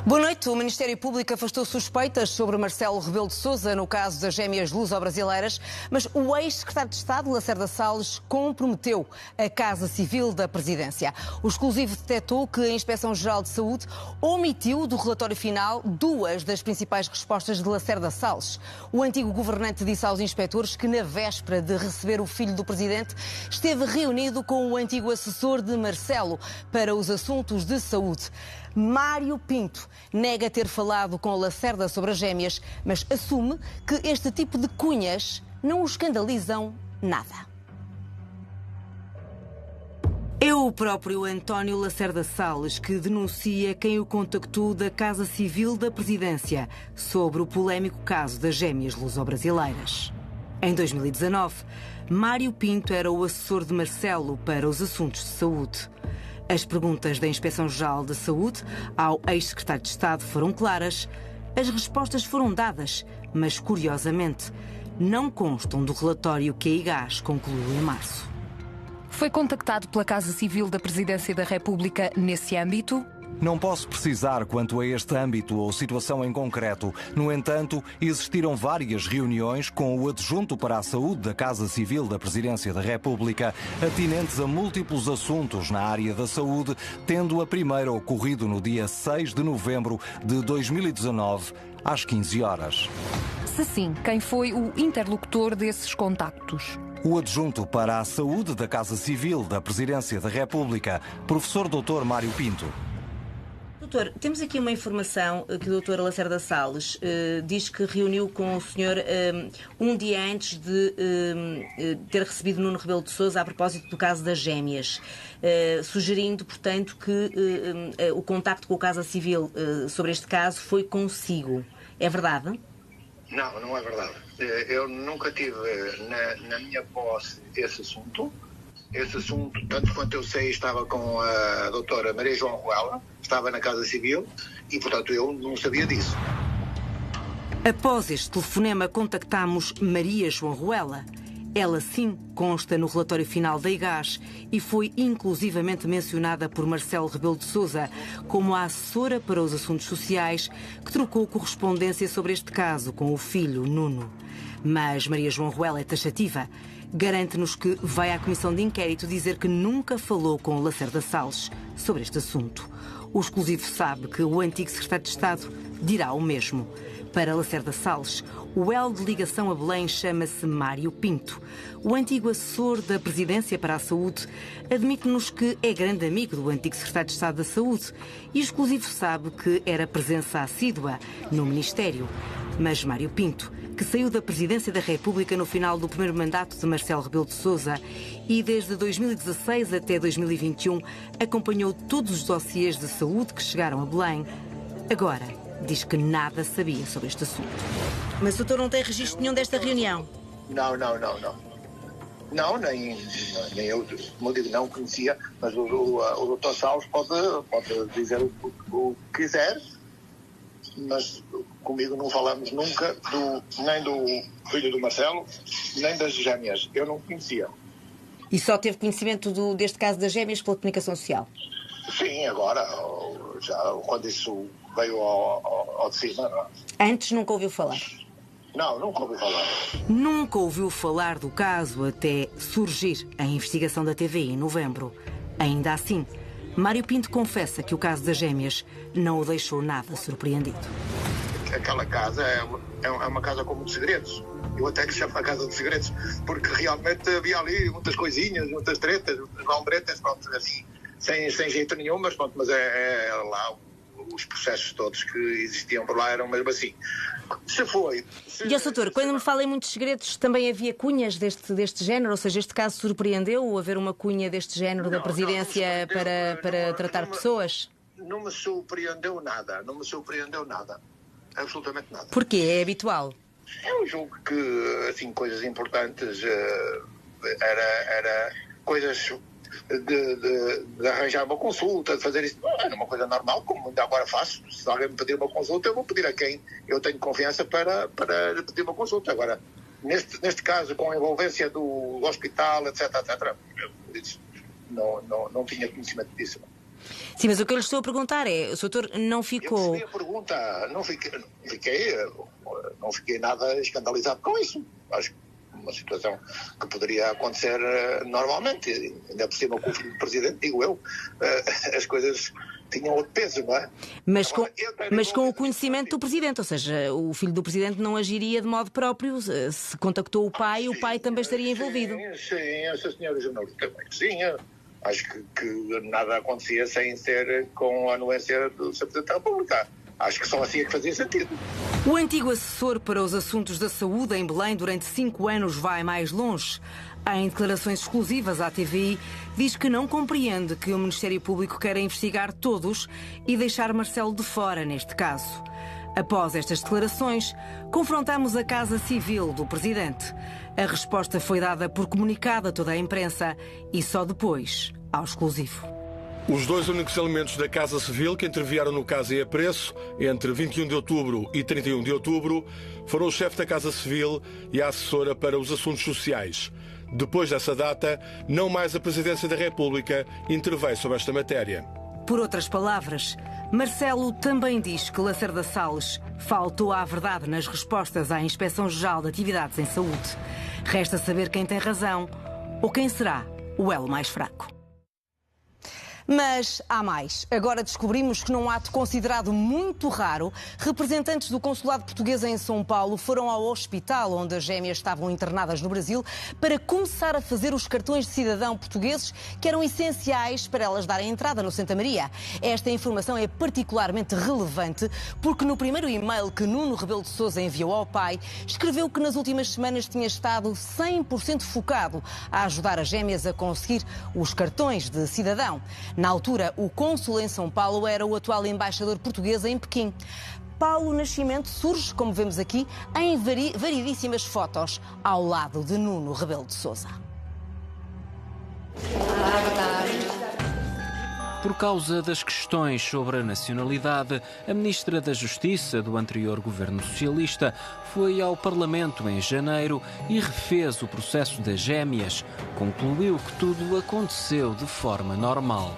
Boa noite. O Ministério Público afastou suspeitas sobre Marcelo Rebelo de Sousa no caso das gêmeas luso-brasileiras, mas o ex-secretário de Estado, Lacerda Salles, comprometeu a Casa Civil da Presidência. O exclusivo detectou que a Inspeção-Geral de Saúde omitiu do relatório final duas das principais respostas de Lacerda Salles. O antigo governante disse aos inspectores que, na véspera de receber o filho do Presidente, esteve reunido com o antigo assessor de Marcelo para os assuntos de saúde. Mário Pinto nega ter falado com Lacerda sobre as gêmeas, mas assume que este tipo de cunhas não o escandalizam nada. É o próprio António Lacerda Salles que denuncia quem o contactou da Casa Civil da Presidência sobre o polémico caso das gêmeas luso-brasileiras. Em 2019, Mário Pinto era o assessor de Marcelo para os assuntos de saúde. As perguntas da Inspeção-Geral de Saúde ao ex-secretário de Estado foram claras. As respostas foram dadas, mas, curiosamente, não constam do relatório que a IGAS concluiu em março. Foi contactado pela Casa Civil da Presidência da República nesse âmbito? Não posso precisar quanto a este âmbito ou situação em concreto. No entanto, existiram várias reuniões com o adjunto para a saúde da Casa Civil da Presidência da República, atinentes a múltiplos assuntos na área da saúde, tendo a primeira ocorrido no dia 6 de novembro de 2019, às 15 horas. Se sim, quem foi o interlocutor desses contactos? O adjunto para a saúde da Casa Civil da Presidência da República, professor Dr. Mário Pinto. Doutor, temos aqui uma informação que o doutor Lacerda Salles diz que reuniu com o senhor um dia antes de ter recebido Nuno Rebelo de Sousa a propósito do caso das gêmeas, sugerindo, portanto, que o contacto com a Casa Civil sobre este caso foi consigo. É verdade? Não, não é verdade. Eu nunca tive na minha posse esse assunto. Esse assunto, tanto quanto eu sei, estava com a doutora Maria João Ruela, estava na Casa Civil e, portanto, eu não sabia disso. Após este telefonema, contactámos Maria João Ruela. Ela, sim, consta no relatório final da IGAS e foi inclusivamente mencionada por Marcelo Rebelo de Sousa como a assessora para os assuntos sociais que trocou correspondência sobre este caso com o filho, Nuno. Mas Maria João Ruela é taxativa. Garante-nos que vai à Comissão de Inquérito dizer que nunca falou com Lacerda Salles sobre este assunto. O exclusivo sabe que o antigo secretário de Estado dirá o mesmo. Para Lacerda Salles, o elo de ligação a Belém chama-se Mário Pinto. O antigo assessor da Presidência para a Saúde admite-nos que é grande amigo do antigo secretário de Estado da Saúde e o exclusivo sabe que era presença assídua no Ministério. Mas Mário Pinto, que saiu da Presidência da República no final do primeiro mandato de Marcelo Rebelo de Sousa e desde 2016 até 2021 acompanhou todos os dossiês de saúde que chegaram a Belém, agora diz que nada sabia sobre este assunto. Mas o doutor não tem registro nenhum desta reunião? Não. Não, nem eu, como eu digo, não conhecia, mas o doutor Salles pode dizer o que quiser, mas comigo não falamos nunca nem do filho do Marcelo, nem das gêmeas. Eu não conhecia. E só teve conhecimento deste caso das gêmeas pela comunicação social? Sim, agora, já quando isso veio ao de cima. Não. Antes nunca ouviu falar? Não, nunca ouvi falar. Nunca ouviu falar do caso até surgir a investigação da TVI em novembro. Ainda assim, Mário Pinto confessa que o caso das gêmeas não o deixou nada surpreendido. Aquela casa é uma casa com muitos segredos. Eu até que chamo a casa de segredos, porque realmente havia ali muitas coisinhas, muitas tretas, muitas malbretas, pronto, assim, sem jeito nenhum, mas pronto, mas é lá os processos todos que existiam por lá eram mesmo assim. E, doutor, quando me fala em muitos segredos, também havia cunhas deste género? Ou seja, este caso surpreendeu haver uma cunha deste género da Presidência para tratar pessoas? Não me surpreendeu nada, absolutamente nada. Porquê? É habitual? Eu julgo que, assim, coisas importantes, era coisas de arranjar uma consulta, de fazer isso. Era uma coisa normal, como ainda agora faço. Se alguém me pedir uma consulta, eu vou pedir a quem eu tenho confiança para lhe pedir uma consulta. Agora, neste caso, com a envolvência do hospital, etc., eu não tinha conhecimento disso. Sim, mas o que eu lhe estou a perguntar é, o Sr. Doutor não ficou... Eu percebi a pergunta, não fiquei nada escandalizado com isso. Acho que uma situação que poderia acontecer normalmente, ainda por cima com o filho do Presidente, digo eu, as coisas tinham outro peso, não é? Mas com o conhecimento do Presidente, ou seja, o filho do Presidente não agiria de modo próprio, se contactou o pai também estaria envolvido. Sim, essa senhora jornalista também, sim, acho que nada acontecia sem ser com a anuência do Sr. Presidente da República. Acho que só assim é que fazia sentido. O antigo assessor para os assuntos da saúde em Belém durante 5 anos vai mais longe. Em declarações exclusivas à TVI, diz que não compreende que o Ministério Público queira investigar todos e deixar Marcelo de fora neste caso. Após estas declarações, confrontamos a Casa Civil do Presidente. A resposta foi dada por comunicado a toda a imprensa e só depois ao exclusivo. Os dois únicos elementos da Casa Civil que intervieram no caso em apreço, entre 21 de outubro e 31 de outubro, foram o chefe da Casa Civil e a assessora para os assuntos sociais. Depois dessa data, não mais a Presidência da República interveio sobre esta matéria. Por outras palavras, Marcelo também diz que Lacerda Salles faltou à verdade nas respostas à Inspeção-Geral de Atividades em Saúde. Resta saber quem tem razão ou quem será o elo mais fraco. Mas há mais. Agora descobrimos que num ato considerado muito raro, representantes do Consulado Português em São Paulo foram ao hospital onde as gêmeas estavam internadas no Brasil para começar a fazer os cartões de cidadão portugueses que eram essenciais para elas darem entrada no Santa Maria. Esta informação é particularmente relevante porque no primeiro e-mail que Nuno Rebelo de Sousa enviou ao pai, escreveu que nas últimas semanas tinha estado 100% focado a ajudar as gêmeas a conseguir os cartões de cidadão. Na altura, o cônsul em São Paulo era o atual embaixador português em Pequim. Paulo Nascimento surge, como vemos aqui, em variedíssimas fotos, ao lado de Nuno Rebelo de Sousa. Por causa das questões sobre a nacionalidade, a Ministra da Justiça do anterior governo socialista foi ao Parlamento em janeiro e refez o processo das gêmeas. Concluiu que tudo aconteceu de forma normal.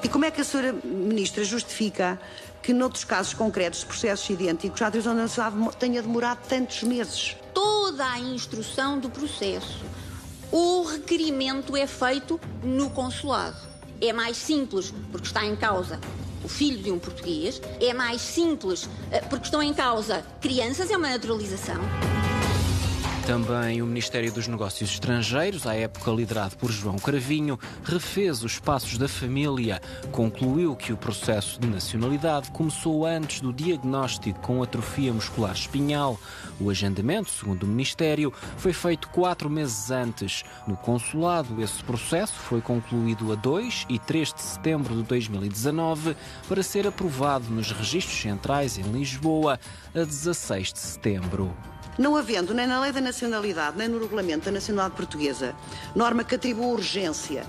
E como é que a Sra. Ministra justifica que, noutros casos concretos de processos idênticos, a atribuição da nacionalidade tenha demorado tantos meses? Toda a instrução do processo, o requerimento é feito no consulado. É mais simples porque está em causa o filho de um português, é mais simples porque estão em causa crianças, é uma naturalização. Também o Ministério dos Negócios Estrangeiros, à época liderado por João Cravinho, refez os passos da família. Concluiu que o processo de nacionalidade começou antes do diagnóstico com atrofia muscular espinhal. O agendamento, segundo o Ministério, foi feito 4 meses antes. No consulado, esse processo foi concluído a 2 e 3 de setembro de 2019 para ser aprovado nos registros centrais em Lisboa a 16 de setembro. Não havendo nem na Lei da Nacionalidade, nem no Regulamento da Nacionalidade Portuguesa, norma que atribua urgência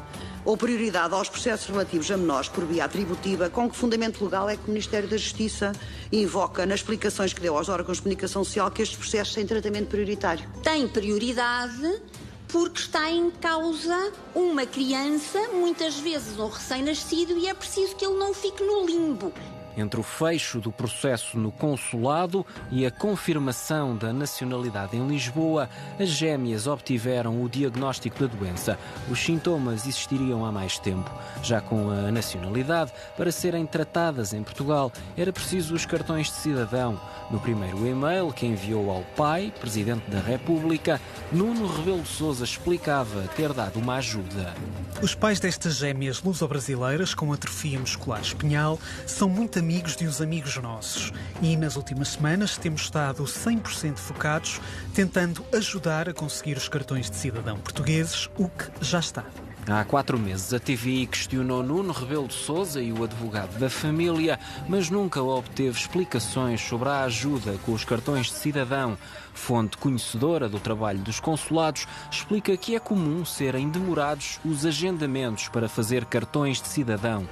ou prioridade aos processos relativos a menores por via atributiva, com que fundamento legal é que o Ministério da Justiça invoca, nas explicações que deu aos órgãos de comunicação social, que estes processos têm tratamento prioritário? Tem prioridade porque está em causa uma criança, muitas vezes um recém-nascido, e é preciso que ele não fique no limbo. Entre o fecho do processo no consulado e a confirmação da nacionalidade em Lisboa, as gêmeas obtiveram o diagnóstico da doença. Os sintomas existiriam há mais tempo. Já com a nacionalidade, para serem tratadas em Portugal, era preciso os cartões de cidadão. No primeiro e-mail que enviou ao pai, Presidente da República, Nuno Rebelo de Sousa explicava ter dado uma ajuda. Os pais destas gêmeas luso-brasileiras com atrofia muscular espinhal são muito amigos de uns amigos nossos e nas últimas semanas temos estado 100% focados tentando ajudar a conseguir os cartões de cidadão portugueses, o que já está. Há 4 meses a TVI questionou Nuno Rebelo de Sousa e o advogado da família, mas nunca obteve explicações sobre a ajuda com os cartões de cidadão. Fonte conhecedora do trabalho dos consulados explica que é comum serem demorados os agendamentos para fazer cartões de cidadão.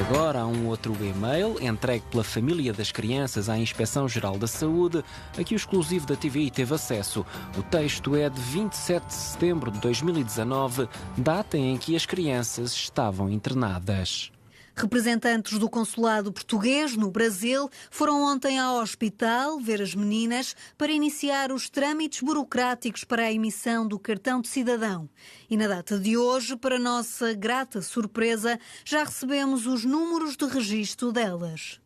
Agora há um outro e-mail entregue pela família das crianças à Inspeção-Geral da Saúde, a que o exclusivo da TVI teve acesso. O texto é de 27 de setembro de 2019, data em que as crianças estavam internadas. Representantes do consulado português no Brasil foram ontem ao hospital ver as meninas para iniciar os trâmites burocráticos para a emissão do cartão de cidadão. E na data de hoje, para nossa grata surpresa, já recebemos os números de registro delas.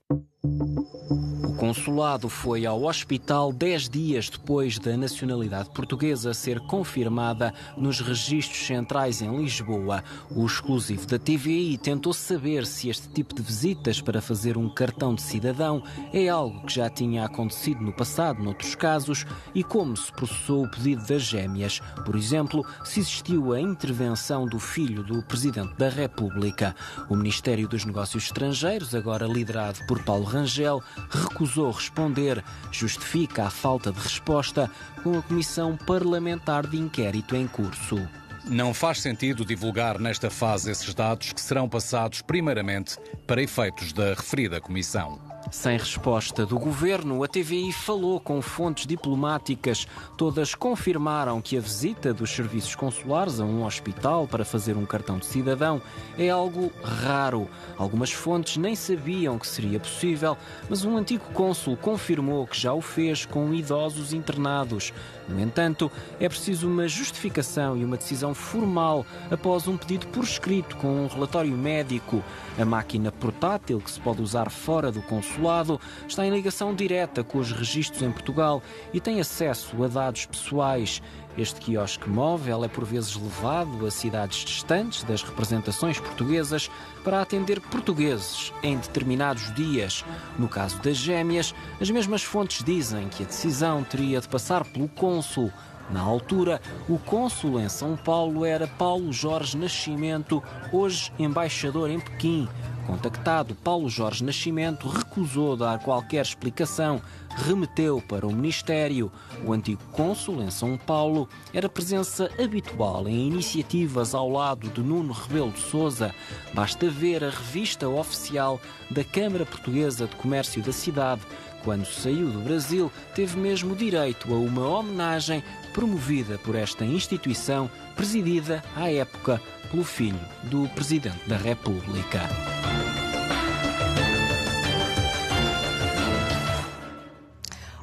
O consulado foi ao hospital 10 dias depois da nacionalidade portuguesa ser confirmada nos registros centrais em Lisboa. O exclusivo da TVI tentou saber se este tipo de visitas para fazer um cartão de cidadão é algo que já tinha acontecido no passado noutros casos e como se processou o pedido das gêmeas. Por exemplo, se existiu a intervenção do filho do Presidente da República. O Ministério dos Negócios Estrangeiros, agora liderado por Paulo Rangel, recusou responder, justifica a falta de resposta com a Comissão Parlamentar de Inquérito em curso. Não faz sentido divulgar nesta fase esses dados que serão passados primeiramente para efeitos da referida comissão. Sem resposta do governo, a TVI falou com fontes diplomáticas. Todas confirmaram que a visita dos serviços consulares a um hospital para fazer um cartão de cidadão é algo raro. Algumas fontes nem sabiam que seria possível, mas um antigo cônsul confirmou que já o fez com idosos internados. No entanto, é preciso uma justificação e uma decisão formal após um pedido por escrito com um relatório médico. A máquina portátil, que se pode usar fora do consulado, está em ligação direta com os registros em Portugal e tem acesso a dados pessoais. Este quiosque móvel é por vezes levado a cidades distantes das representações portuguesas para atender portugueses em determinados dias. No caso das gêmeas, as mesmas fontes dizem que a decisão teria de passar pelo cônsul. Na altura, o cônsul em São Paulo era Paulo Jorge Nascimento, hoje embaixador em Pequim. Contactado, Paulo Jorge Nascimento recusou dar qualquer explicação, remeteu para o Ministério. O antigo cônsul em São Paulo era presença habitual em iniciativas ao lado de Nuno Rebelo de Sousa. Basta ver a revista oficial da Câmara Portuguesa de Comércio da cidade. Quando saiu do Brasil, teve mesmo direito a uma homenagem promovida por esta instituição, presidida, à época, pelo filho do Presidente da República.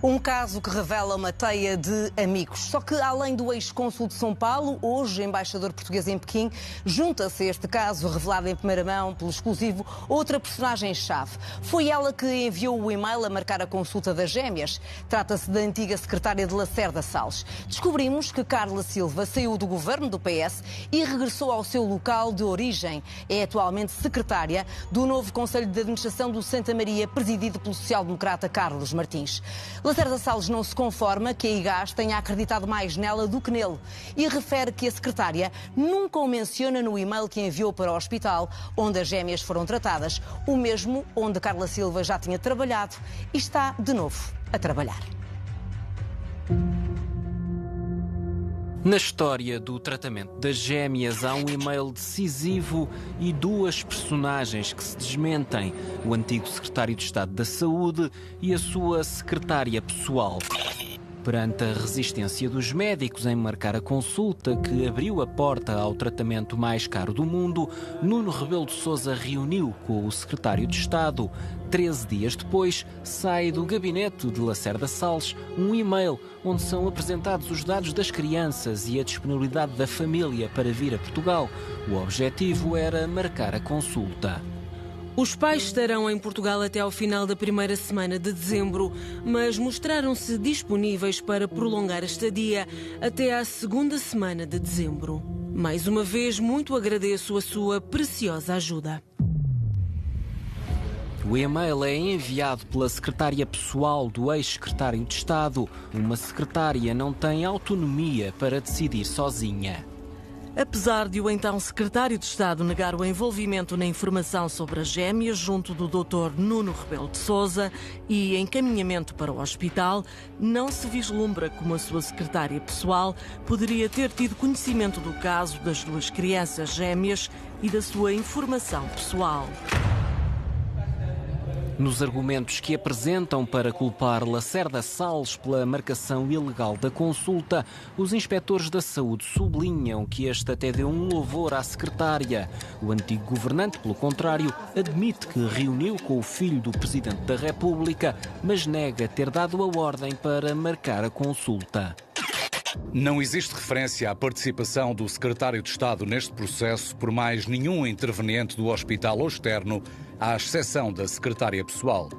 Um caso que revela uma teia de amigos. Só que, além do ex-cônsul de São Paulo, hoje embaixador português em Pequim, junta-se a este caso, revelado em primeira mão pelo exclusivo, outra personagem-chave. Foi ela que enviou o e-mail a marcar a consulta das gêmeas. Trata-se da antiga secretária de Lacerda Salles. Descobrimos que Carla Silva saiu do governo do PS e regressou ao seu local de origem. É atualmente secretária do novo Conselho de Administração do Santa Maria, presidido pelo social-democrata Carlos Martins. Lacerda Salles não se conforma que a IGAS tenha acreditado mais nela do que nele e refere que a secretária nunca o menciona no e-mail que enviou para o hospital onde as gêmeas foram tratadas, o mesmo onde Carla Silva já tinha trabalhado e está de novo a trabalhar. Na história do tratamento das gêmeas há um e-mail decisivo e duas personagens que se desmentem: o antigo secretário de Estado da Saúde e a sua secretária pessoal. Perante a resistência dos médicos em marcar a consulta que abriu a porta ao tratamento mais caro do mundo, Nuno Rebelo de Sousa reuniu com o secretário de Estado. 13 dias depois, sai do gabinete de Lacerda Salles um e-mail onde são apresentados os dados das crianças e a disponibilidade da família para vir a Portugal. O objetivo era marcar a consulta. Os pais estarão em Portugal até ao final da primeira semana de dezembro, mas mostraram-se disponíveis para prolongar a estadia até à segunda semana de dezembro. Mais uma vez, muito agradeço a sua preciosa ajuda. O e-mail é enviado pela secretária pessoal do ex-secretário de Estado. Uma secretária não tem autonomia para decidir sozinha. Apesar de o então secretário de Estado negar o envolvimento na informação sobre as gêmeas junto do Dr. Nuno Rebelo de Sousa e encaminhamento para o hospital, não se vislumbra como a sua secretária pessoal poderia ter tido conhecimento do caso das duas crianças gêmeas e da sua informação pessoal. Nos argumentos que apresentam para culpar Lacerda Salles pela marcação ilegal da consulta, os inspectores da saúde sublinham que este até deu um louvor à secretária. O antigo governante, pelo contrário, admite que reuniu com o filho do Presidente da República, mas nega ter dado a ordem para marcar a consulta. Não existe referência à participação do secretário de Estado neste processo por mais nenhum interveniente do hospital ou externo, à exceção da secretária pessoal.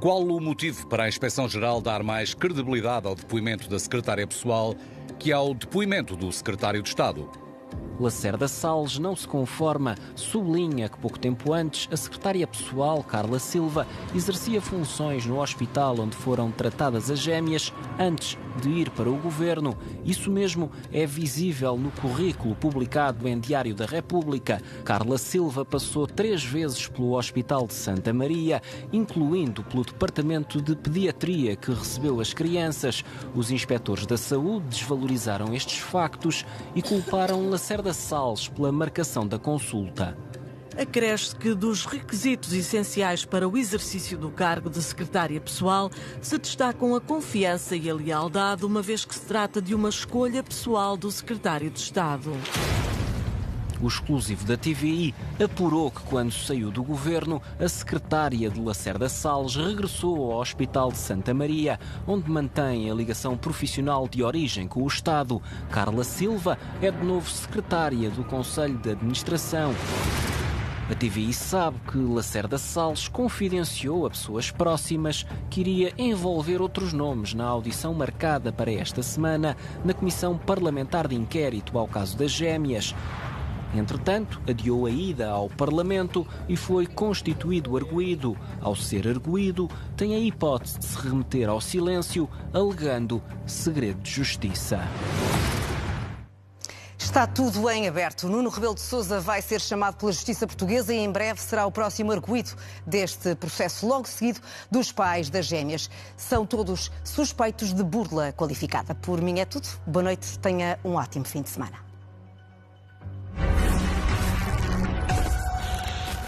Qual o motivo para a Inspeção-Geral dar mais credibilidade ao depoimento da secretária pessoal que ao depoimento do secretário de Estado? Lacerda Salles não se conforma, sublinha que pouco tempo antes a secretária pessoal, Carla Silva, exercia funções no hospital onde foram tratadas as gêmeas antes de ir para o governo. Isso mesmo é visível no currículo publicado em Diário da República. Carla Silva passou 3 vezes pelo Hospital de Santa Maria, incluindo pelo Departamento de Pediatria que recebeu as crianças. Os inspectores da saúde desvalorizaram estes factos e culparam Lacerda Salles pela marcação da consulta. Acresce que dos requisitos essenciais para o exercício do cargo de secretária pessoal se destacam a confiança e a lealdade, uma vez que se trata de uma escolha pessoal do secretário de Estado. O exclusivo da TVI apurou que quando saiu do governo, a secretária de Lacerda Salles regressou ao Hospital de Santa Maria, onde mantém a ligação profissional de origem com o Estado. Carla Silva é de novo secretária do Conselho de Administração. A TVI sabe que Lacerda Salles confidenciou a pessoas próximas que iria envolver outros nomes na audição marcada para esta semana na Comissão Parlamentar de Inquérito ao caso das gêmeas. Entretanto, adiou a ida ao Parlamento e foi constituído arguido. Ao ser arguido, tem a hipótese de se remeter ao silêncio, alegando segredo de justiça. Está tudo em aberto. Nuno Rebelo de Sousa vai ser chamado pela Justiça Portuguesa e em breve será o próximo arguido deste processo, logo seguido dos pais das gêmeas. São todos suspeitos de burla qualificada. Por mim é tudo. Boa noite, tenha um ótimo fim de semana.